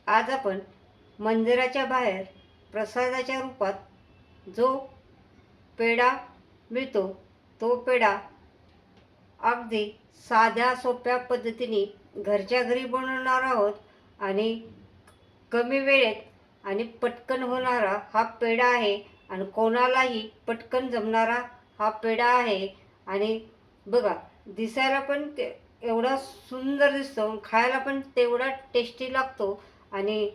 आज आपण मंदिराच्या बाहेर प्रसादाच्या रूपात जो पेढा मिळतो तो पेढा अगदी साध्या सोप्या पद्धतीने घरच्या घरी बनवणार आहोत आणि कमी वेळेत आणि पटकन होणारा हा पेढा आहे आणि कोणालाही पटकन जमणारा हा पेढा आहे. आणि बघा, दिसायला पण एवढा सुंदर दिसतो, खायला पण तेवढा टेस्टी लागतो. आणि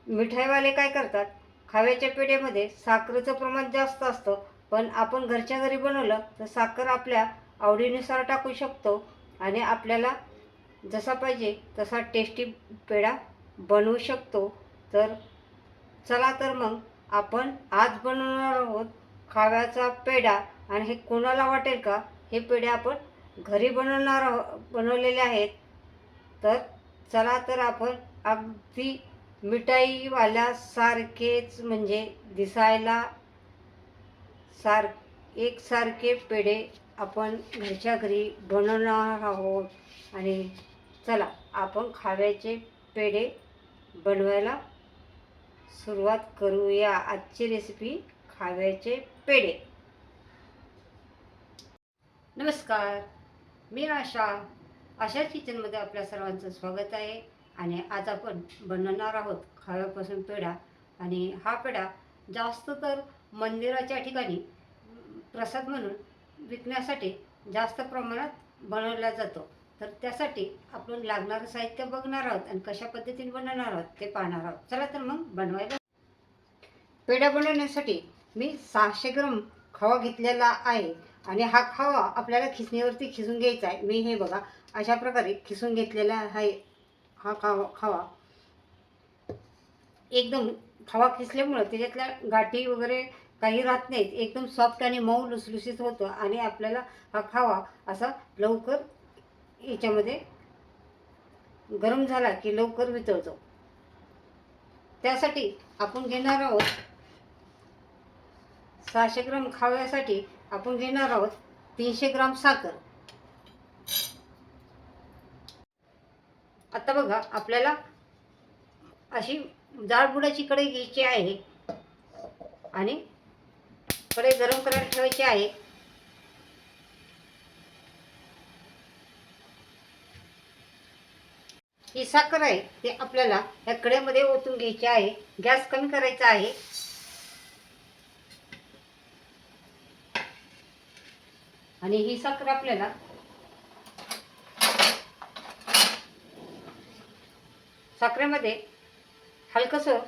मिठाईवाले काय करतात, खव्याच्या पेढ्यामध्ये साखरेचं प्रमाण जास्त असतं, पण आपण घरच्या घरी बनवलं तर साखर आपल्या आवडीनुसार टाकू शकतो आणि आपल्याला जसा पाहिजे तसा टेस्टी पेढा बनवू शकतो. तर चला तर मग आपण आज बनवणार आहोत खव्याचा पेढा. आणि हे कोणाला वाटेल का, हे पेढे आपण घरी बनवलेले आहेत. तर चला तर आपण अगदी मिठाईवाल्यासारखेच म्हणजे दिसायला एकसारखे पेढे आपण घरच्या घरी बनवणार आहोत. आणि चला आपण खव्याचे पेढे बनवायला सुरुवात करूया. आजची रेसिपी खव्याचे पेढे. नमस्कार, मी आशा किचनमध्ये आपल्या सर्वांचं स्वागत आहे. आणि आज आपण बनवणार आहोत खव्यापासून पेढा. आणि हा पेढा जास्त तर मंदिराच्या ठिकाणी प्रसाद म्हणून विकण्यासाठी जास्त प्रमाणात बनवला जातो. तर त्यासाठी आपण लागणारं साहित्य बघणार आहोत आणि कशा पद्धतीने बनवणार आहोत ते पाहणार आहोत. चला तर मग बनवायला. पेढा बनवण्यासाठी मी 600 ग्राम खवा घेतलेला आहे. आणि हा खवा आपल्याला खिसणीवरती खिसून घ्यायचा आहे. मी हे बघा अशा प्रकारे खिसून घेतलेला आहे. हा खवा एकदम खवा खिसल्यामुळं त्याच्यातल्या गाठी वगैरे काही राहत नाहीत, एकदम सॉफ्ट आणि मऊ लुसलुसीत होतं. आणि आपल्याला हा खवा असा लवकर याच्यामध्ये गरम झाला की लवकर वितळतो. त्यासाठी आपण घेणार आहोत 600 ग्राम खव्यासाठी आपण घेणार आहोत 300 ग्राम साखर. आता बघा, आपल्याला अशी जाडबुडाची कढई घ्यायची आहे आणि कढई गरम करायला ठेवायची आहे. ही साखर आहे ते आपल्याला या कढईमध्ये ओतून घ्यायची आहे. गॅस कमी करायचा आहे. आणि ही साखर आपल्याला साखरेमध्ये हलकंसं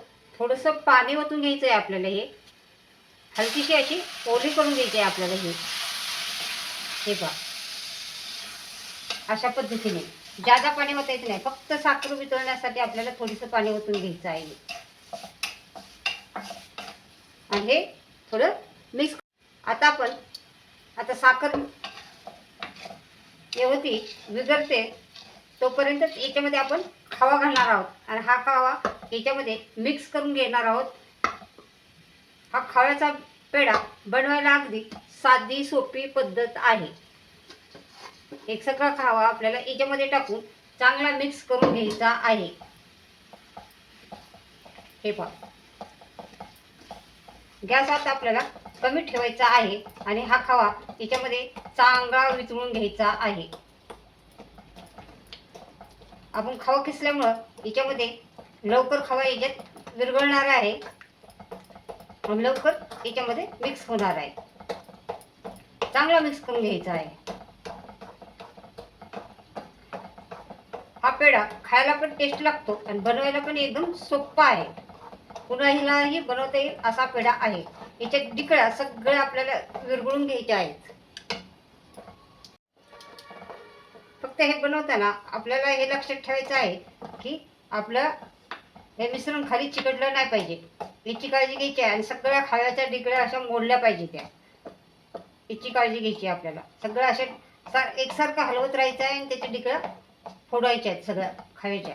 थोडंसं पाणी ओतून घ्यायचं आहे. आपल्याला हे हलकीशी अशी ओली करून घ्यायची आहे आपल्याला. हे पहा, अशा पद्धतीने जादा पाणी ओतायचं नाही, फक्त साखर वितळण्यासाठी आपल्याला थोडंसं पाणी ओतून घ्यायचं आहे. आणि हे थोडं मिक्स. आता साखर एवढी विघरते तोपर्यंत याच्यामध्ये आपण खवा घालणार आहोत. आणि हा खवा याच्यामध्ये मिक्स करून घेणार आहोत. हा खव्याचा पेढा बनवायला अगदी साधी सोपी पद्धत आहे. एक सगळा खवा आपल्याला याच्यामध्ये टाकून चांगला मिक्स करून घ्यायचा आहे. हे पहा, गॅस आता आपल्याला कमी ठेवायचा आहे आणि हा खवा याच्यामध्ये चांगला वितळून घ्यायचा आहे. आपण खवा किसल्यामुळं याच्यामध्ये लवकर खवा याच्यात विरघळणार आहे आणि लवकर याच्यामध्ये मिक्स होणार आहे. चांगला मिक्स करून घ्यायचा आहे. हा पेढा खायला पण टेस्ट लागतो आणि बनवायला पण एकदम सोपा आहे. कुणालाही बनवता येईल असा पेढा आहे. याच्यात डिकळ्या सगळ्या आपल्याला विरघळून घ्यायच्या आहेत. फक्त हे बनवताना आपल्याला हे लक्षात ठेवायचं आहे की आपलं हे मिश्रण खाली चिकटलं नाही पाहिजे, याची काळजी घ्यायची आहे. आणि सगळ्या खव्याच्या डिकळ्या अशा मोडल्या पाहिजे त्या, याची काळजी घ्यायची आहे आपल्याला. सगळं अशा एकसारखं हलवत राहायचं आहे आणि त्याच्या डिकळ्या फोडायच्या आहेत सगळ्या खव्याच्या.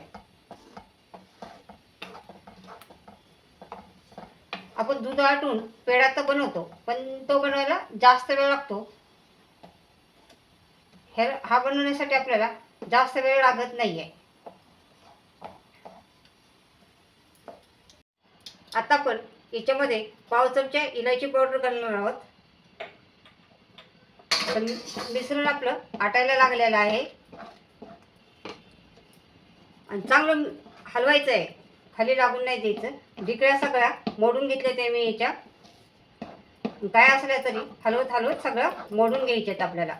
आपण दूध आटून पेढा तर बनवतो, पण तो बनवायला जास्त वेळ लागतो. हा बनवण्यासाठी आपल्याला जास्त वेळ लागत नाहीये. आता आपण याच्यामध्ये पाव चमचा इलायची पावडर घालणार आहोत. तर मिश्रण आपलं आटायला लागलेलं आहे आणि चांगलं हलवायचं आहे, खाली लागून नाही द्यायचं. ढिकळ्या सगळ्या मोडून घेतल्या ते मी याच्या, काय असल्या तरी हलवत हलवत सगळं मोडून घ्यायचे आपल्याला.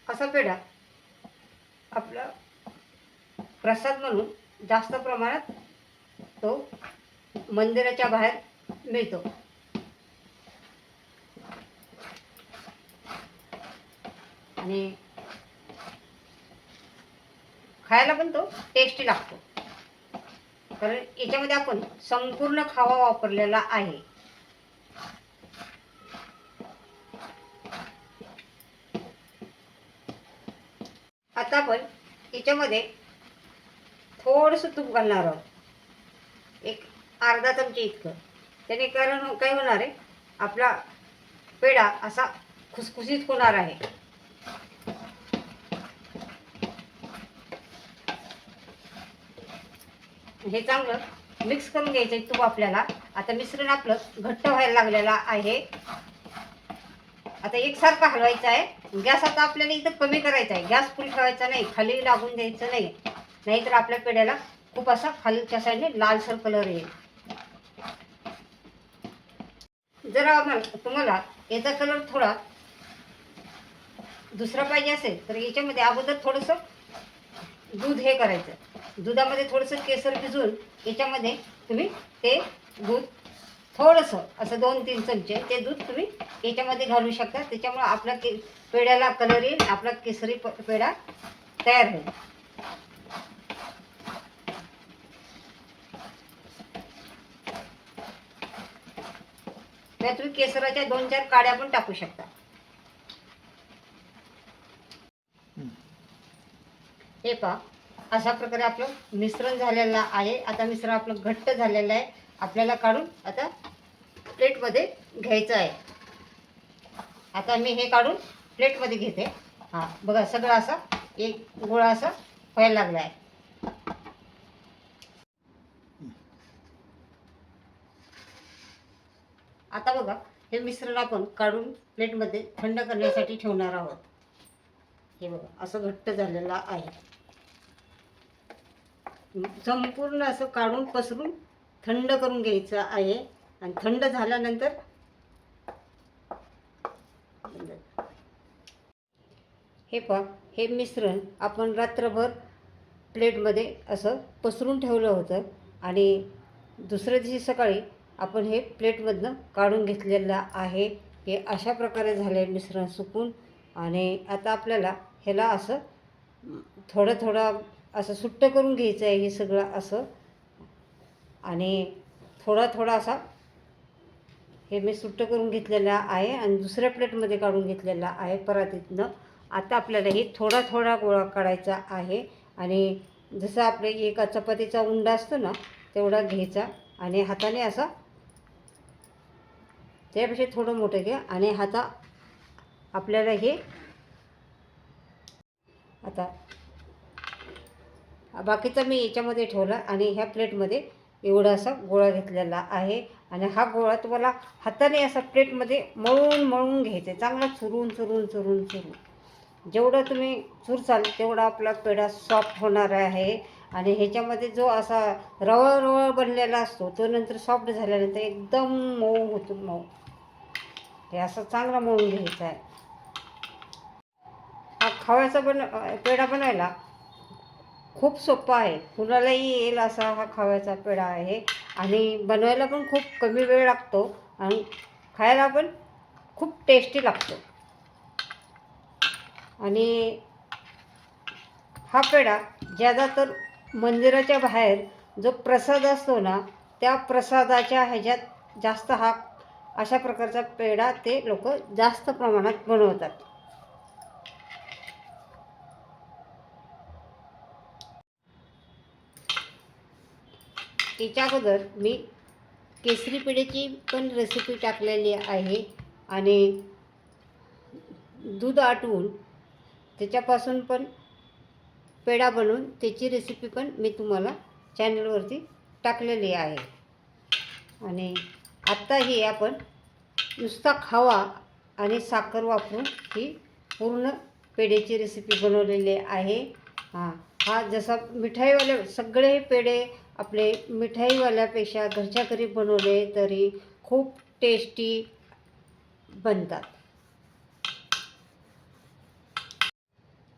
असा पेढा आपला प्रसाद म्हणून जास्त प्रमाणात तो मंदिराच्या बाहेर मिळतो आणि खायला पण तो टेस्टी लागतो, कारण याच्यामध्ये आपण संपूर्ण खावा वापरलेला आहे. आता आपण याच्यामध्ये थोडंसं तूप घालणार आहोत, एक अर्धा चमचे इतकं. त्याने कारण काय होणार आहे, आपला पेढा असा खुसखुशीत होणार आहे. हे चांगलं मिक्स करून घ्यायचं आहे तूप आपल्याला. आता मिश्रण आपलं घट्ट व्हायला लागलेलं आहे. आता एकसारखं हलवायचं आहे. गॅस आता आपल्याला इथं कमी करायचा आहे, गॅस फुल ठेवायचा नाही, खाली लागून द्यायचं नाही, नाहीतर आपल्या पेढ्याला खूप असा खालच्या साईडने लालसर कलर येईल. जर तुम्हाला याचा कलर थोडा दुसरा पाहिजे असेल तर याच्यामध्ये अगोदर थोडंसं दूध हे करायचं, दुधामध्ये थोडंसं केसर भिजवून याच्यामध्ये तुम्ही ते दूध थोडंसं असं 2-3 चमचे ते दूध तुम्ही याच्यामध्ये घालू शकता. त्याच्यामुळे आपल्या पेढ्याला कलर येईल, आपला केसरी पेढा तयार होईल. त्यात तुम्ही केसराच्या 2-4 काड्या पण टाकू शकता. हे पहा, अशा प्रकारे आपलं मिश्रण झालेलं आहे. आता मिश्रण आपलं घट्ट झालेलं आहे. आपल्याला काढून आता प्लेटमध्ये घ्यायचं आहे. आता मी हे काढून प्लेटमध्ये घेते. हां बघा, सगळं असं एक गोळा असा व्हायला लागला आहे. आता बघा, हे मिश्रण आपण काढून प्लेटमध्ये थंड करण्यासाठी ठेवणार आहोत. हे बघा असं घट्ट झालेलं आहे. संपूर्ण असं काढून पसरून थंड करून घ्यायचं आहे. आणि थंड झाल्यानंतर हे पहा, हे मिश्रण आपण रात्रभर प्लेटमध्ये असं पसरून ठेवलं होतं आणि दुसऱ्या दिवशी सकाळी आपण हे प्लेटमधनं काढून घेतलेलं आहे. हे अशा प्रकारे झाले मिश्रण सुकून. आणि आता आपल्याला ह्याला असं थोडं थोडं असं सुट्ट करून घ्यायचं आहे हे सगळं असं. आणि थोडा थोडा असा हे मी सुट्ट करून घेतलेलं आहे आणि दुसऱ्या प्लेटमध्ये काढून घेतलेला आहे परातीतनं. आता आपल्याला हे थोडा थोडा गोळा काढायचा आहे आणि जसं आपले एका चपातीचा उंडा असतो ना तेवढा घ्यायचा आणि हाताने असा, त्यापेक्षा थोडं मोठं घ्या आणि हाता आपल्याला हे आता बाकीचा मी याच्यामध्ये ठेवला आणि ह्या प्लेटमध्ये एवढा असा गोळा घेतलेला आहे. आणि हा गोळा तुम्हाला हाताने असा प्लेटमध्ये मळून मळून घ्यायचा आहे, चांगला चुरून चुरून चुरून चुरून. जेवढं तुम्ही चुरचाल तेवढा आपला पेढा सॉफ्ट होणार आहे. आणि ह्याच्यामध्ये जो असा रवळ रवळ बनलेला असतो तो नंतर सॉफ्ट झाल्यानंतर एकदम मऊ होतो, मऊ. हे असं चांगला मळून घ्यायचा आहे. हा खव्याचा पेढा बनायला खूप सोपा आहे, कुणालाही येईल असा हा खव्याचा पेढा आहे. आणि बनवायला पण खूप कमी वेळ लागतो आणि खायला पण खूप टेस्टी लागतो. आणि हा पेढा ज्यादातर मंदिराच्या बाहेर जो प्रसाद असतो ना त्या प्रसादाच्या ह्याच्यात जास्त हा अशा प्रकारचा पेढा ते लोक जास्त प्रमाणात बनवतात. याच्या अगोदर मी केसरी पेढ्याची पण रेसिपी टाकलेली आहे आणि दूध आटवून त्याच्यापासून पण पेढा बनवून त्याची रेसिपी पण मी तुम्हाला चॅनलवरती टाकलेली आहे. आणि आत्ताही आपण नुसता खवा आणि साखर वापरून ही पूर्ण पेढ्याची रेसिपी बनवलेली आहे. हा जसा मिठाईवाले सगळे पेढे आपले मिठाईवाल्यापेक्षा घरच्या घरी बनवले तरी खूप टेस्टी बनतात.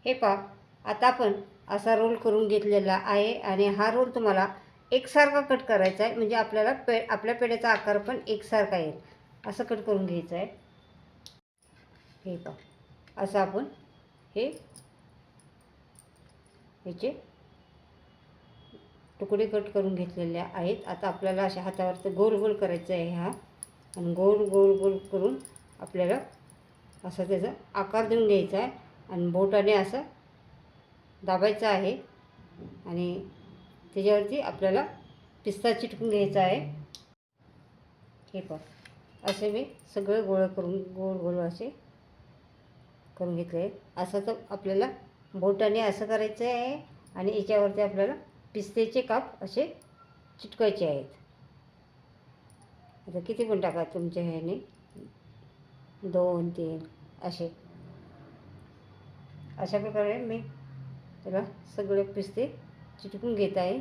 हे पहा, आता आपण असा रोल करून घेतलेला आहे आणि हा रोल तुम्हाला एकसारखा कट करायचा आहे, म्हणजे आपल्याला आपल्या पेढ्याचा आकार पण एकसारखा येईल असं कट करून घ्यायचं आहे. हे पहा, असं आपण ह्याचे तुकडे कट करून घेतलेले आहेत. आता आपल्याला अशा हातावरती गोल गोल करायचं आहे हा, आणि गोल गोल गोल करून आपल्याला असं त्याचा आकार देऊन घ्यायचा आहे आणि बोटाने असं दाबायचं आहे आणि त्याच्यावरती आपल्याला पिस्ता चिटकून घ्यायचा आहे. हे पहा, असे मी सगळे गोळे करून गोल गोल असे करून घेतले आहेत. असं तर आपल्याला बोटाने असं करायचं आहे आणि याच्यावरती आपल्याला पिस्त्याचे काप असे चिटकायचे आहेत. आता किती पण टाका तुमच्या ह्याने, 2 3 असे. अशा प्रकारे मी त्याला सगळे पिस्ते चिटकून घेत आहे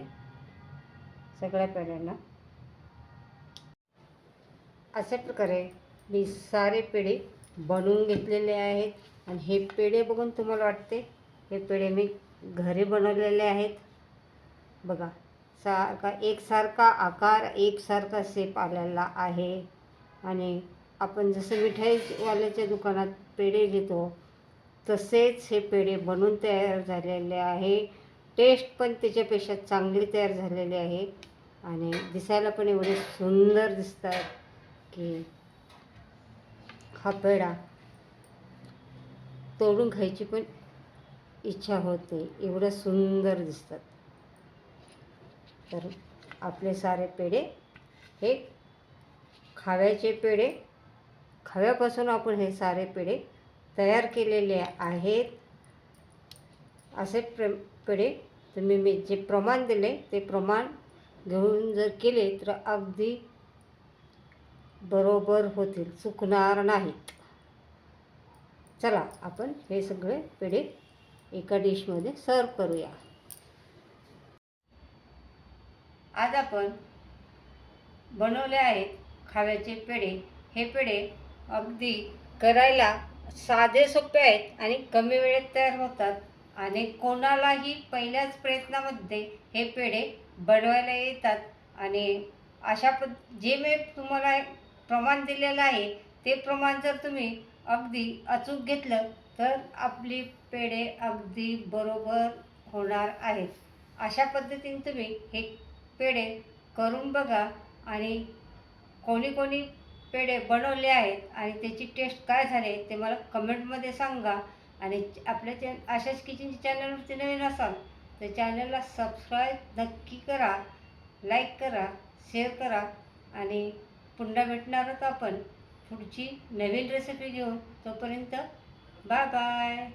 सगळ्या पेढ्यांना. अशा प्रकारे मी सारे पेढे बनवून घेतलेले आहेत आणि हे पेढे बघून तुम्हाला वाटते हे पेढे मी घरी बनवलेले आहेत. बघा, एकसारखा आकार, एकसारखा शेप आलेला आहे. आणि आपण जसं मिठाईवाल्याच्या दुकानात पेढे घेतो तसेच हे पेढे बनवून तयार झालेले आहे. टेस्ट पण त्याच्यापेक्षा चांगली तयार झालेली आहे आणि दिसायला पण एवढे सुंदर दिसतात की हा पेढा तोडून खायची पण इच्छा होते, एवढं सुंदर दिसतात. तर आपले सारे पेढे हे खव्याचे पेढे, खव्यापासून आपण हे सारे पेढे तयार केलेले आहेत. असे पेढे तुम्ही मी जे प्रमाण दिले ते प्रमाण घेऊन जर केले तर अगदी बरोबर होतील, चुकणार नाहीत. चला आपण हे सगळे पेढे एका डिशमध्ये सर्व करूया. आज आपण बनवले आहेत खव्याचे पेढे. हे पेढे अगदी करायला साधे सोपे आहेत आणि कमी वेळेत तयार होतात आणि कोणालाही पहिल्याच प्रयत्नामध्ये हे पेढे बनवायला येतात. आणि जे मी तुम्हाला प्रमाण दिलेलं आहे ते प्रमाण जर तुम्ही अगदी अचूक घेतलं तर आपली पेढे अगदी बरोबर होणार आहेत. अशा पद्धतीने तुम्ही हे पेढे करून बघा आणि कोणी कोणी पेढे बनवले आहेत आणि त्याची टेस्ट काय झाले ते मला कमेंटमध्ये सांगा. आणि आपल्या आशाच किचन चॅनलवरती नवीन असाल तर चॅनलला सबस्क्राईब नक्की करा, लाईक करा, शेअर करा. आणि पुन्हा भेटणार आहोत आपण पुढची नवीन रेसिपी घेऊन. तोपर्यंत बाय बाय.